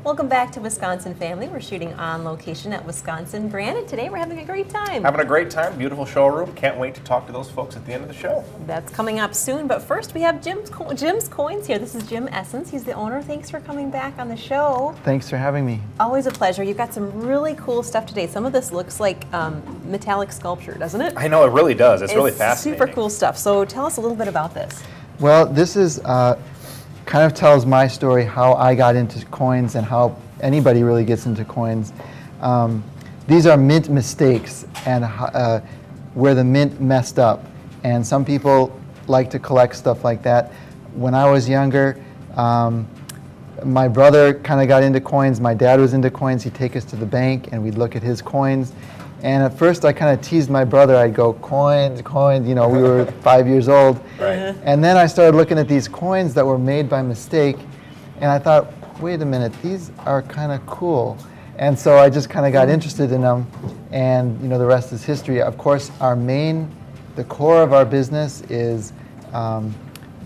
Welcome back to Wisconsin Family. We're shooting on location at Wisconsin Brand, and today we're having a great time. Having a great time, beautiful showroom. Can't wait to talk to those folks at the end of the show. That's coming up soon, but first we have Jim's Coins here. This is Jim Essence. He's the owner. Thanks for coming back on the show. Thanks for having me. Always a pleasure. You've got some really cool stuff today. Some of this looks like metallic sculpture, doesn't it? I know, it really does. It's really fascinating. Super cool stuff. So tell us a little bit about this. Well, this is kind of tells my story, how I got into coins and how anybody really gets into coins. These are mint mistakes and where the mint messed up. And some people like to collect stuff like that. When I was younger, my brother kind of got into coins. My dad was into coins. He'd take us to the bank and we'd look at his coins. And at first I kind of teased my brother. I'd go, coins, coins, you know, we were 5 years old. Right. And then I started looking at these coins that were made by mistake. And I thought, wait a minute, these are kind of cool. And so I just kind of got interested in them. And, you know, the rest is history. Of course, the core of our business is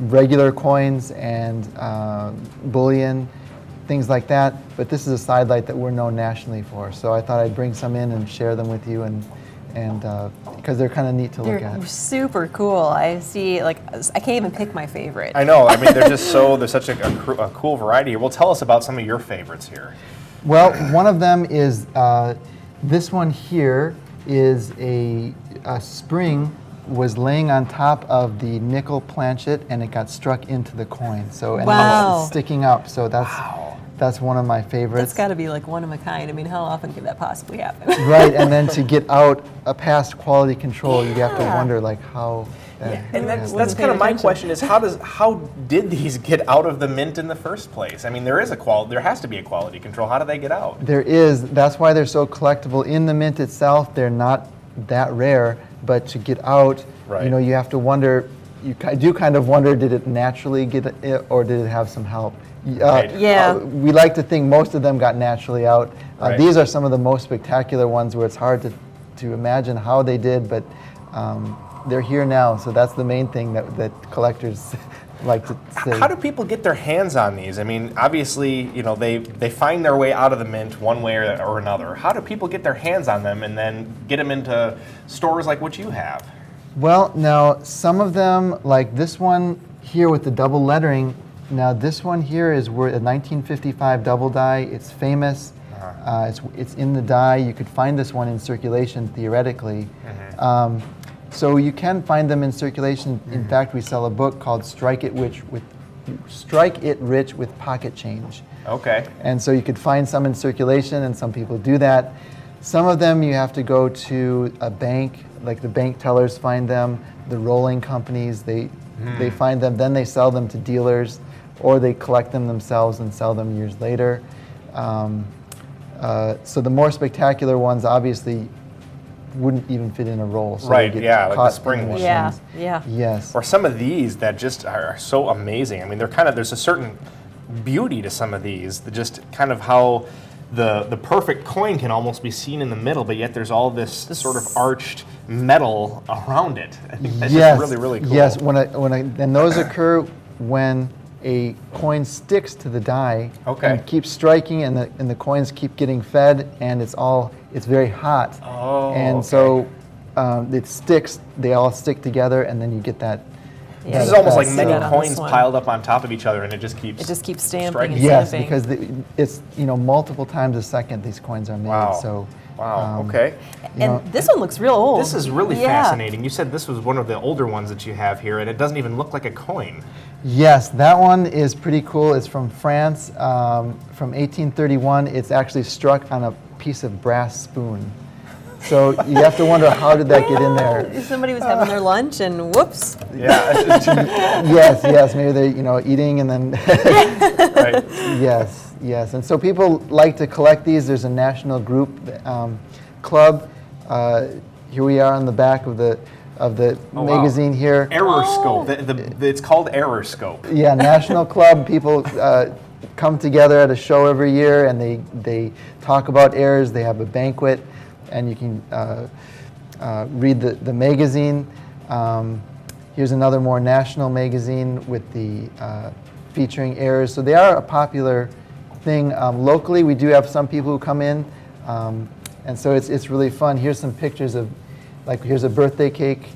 regular coins and bullion, things like that, but this is a sidelight that we're known nationally for. So I thought I'd bring some in and share them with you, and because they're kind of neat to look at. They're super cool. I see, like, I can't even pick my favorite. I know. I mean, they're just there's such a cool variety here. Well, tell us about some of your favorites here. Well, one of them is this one here is a spring was laying on top of the nickel planchet, and it got struck into the coin. So and wow. It's sticking up. So that's one of my favorites. That's got to be like one of a kind. I mean, how often can that possibly happen? Right, and then to get out past quality control, you have to wonder like how. And that's kind of my question: is how did these get out of the mint in the first place? I mean, there has to be a quality control. How do they get out? There is. That's why they're so collectible. In the mint itself, they're not that rare, but to get out, right. You know, you have to wonder. I do kind of wonder: did it naturally get it, or did it have some help? Right. Yeah. We like to think most of them got naturally out. Right. These are some of the most spectacular ones where it's hard to imagine how they did, but they're here now. So that's the main thing that collectors like to say. How do people get their hands on these? I mean, obviously, you know, they find their way out of the mint one way or another. How do people get their hands on them and then get them into stores like what you have? Well, now some of them, like this one here with the double lettering. Now this one here is a 1955 double die. It's famous. It's in the die. You could find this one in circulation theoretically. Mm-hmm. So you can find them in circulation. Mm-hmm. In fact, we sell a book called Strike It Rich with Pocket Change. Okay. And so you could find some in circulation, and some people do that. Some of them you have to go to a bank, like the bank tellers find them, the rolling companies, they find them, then they sell them to dealers, or they collect them themselves and sell them years later. So the more spectacular ones obviously wouldn't even fit in a roll. So right, yeah, like the spring ones. Yeah, yeah. Yes. Or some of these that just are so amazing. I mean, there's a certain beauty to some of these, just kind of how the perfect coin can almost be seen in the middle, but yet there's all this sort of arched metal around it. I think that's just really, really cool. Yes, and those occur when a coin sticks to the die and keeps striking, and the coins keep getting fed, and it's very hot. Oh, and so it sticks. They all stick together, and then you get that. Yeah, this is almost like many on coins piled up on top of each other, and it just keeps stamping. striking. And yes, stamping. because it's multiple times a second these coins are made. Wow. So. Wow. Okay. And this one looks real old. This is really fascinating. You said this was one of the older ones that you have here, and it doesn't even look like a coin. Yes, that one is pretty cool. It's from France, from 1831. It's actually struck on a piece of brass spoon. So you have to wonder, how did that get in there? Somebody was having their lunch and whoops. Yeah. yes. Maybe they're eating and then. Right. Yes. And so people like to collect these. There's a national group club. Here we are on the back of the magazine here. Error Scope. It's called Error Scope. Yeah, national club. People come together at a show every year, and they talk about errors. They have a banquet, and you can read the magazine. Here's another more national magazine with the featuring errors. So they are a popular thing. Locally, we do have some people who come in, and so it's really fun. Here's some pictures of, like, here's a birthday cake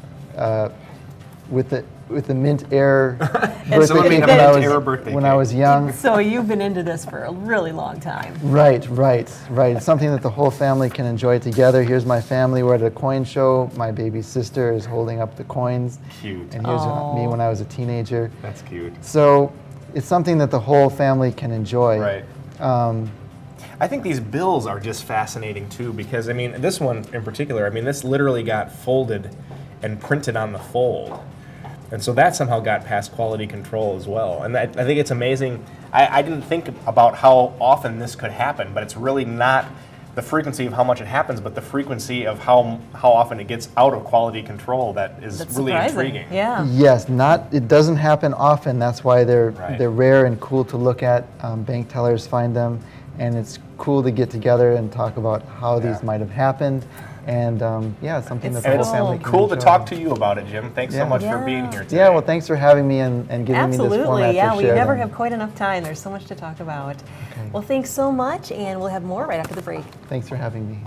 with the mint air Someone birthday made cake a mint air birthday when cake. I was young. So you've been into this for a really long time. Right. It's something that the whole family can enjoy together. Here's my family. We're at a coin show. My baby sister is holding up the coins. Cute. And here's me when I was a teenager. That's cute. So it's something that the whole family can enjoy. Right. I think these bills are just fascinating too, because I mean, this one in particular, I mean, this literally got folded and printed on the fold. And so that somehow got past quality control as well. And I think it's amazing. I didn't think about how often this could happen, but it's really not the frequency of how much it happens, but the frequency of how often it gets out of quality control that is That's really surprising. intriguing. Yeah. Yes, it doesn't happen often. That's why they're Right. rare and cool to look at. Bank tellers find them, and it's cool to get together and talk about how these might have happened. And yeah, it's something It's that the whole so family can Cool to enjoy. talk to you about it, Jim. Thanks so Yeah. much for Yeah. being here today. Yeah, well, thanks for having me and giving me this Absolutely, format yeah. to We share never them. have quite enough time. There's so much to talk about. Well, thanks so much, and we'll have more right after the break. Thanks for having me.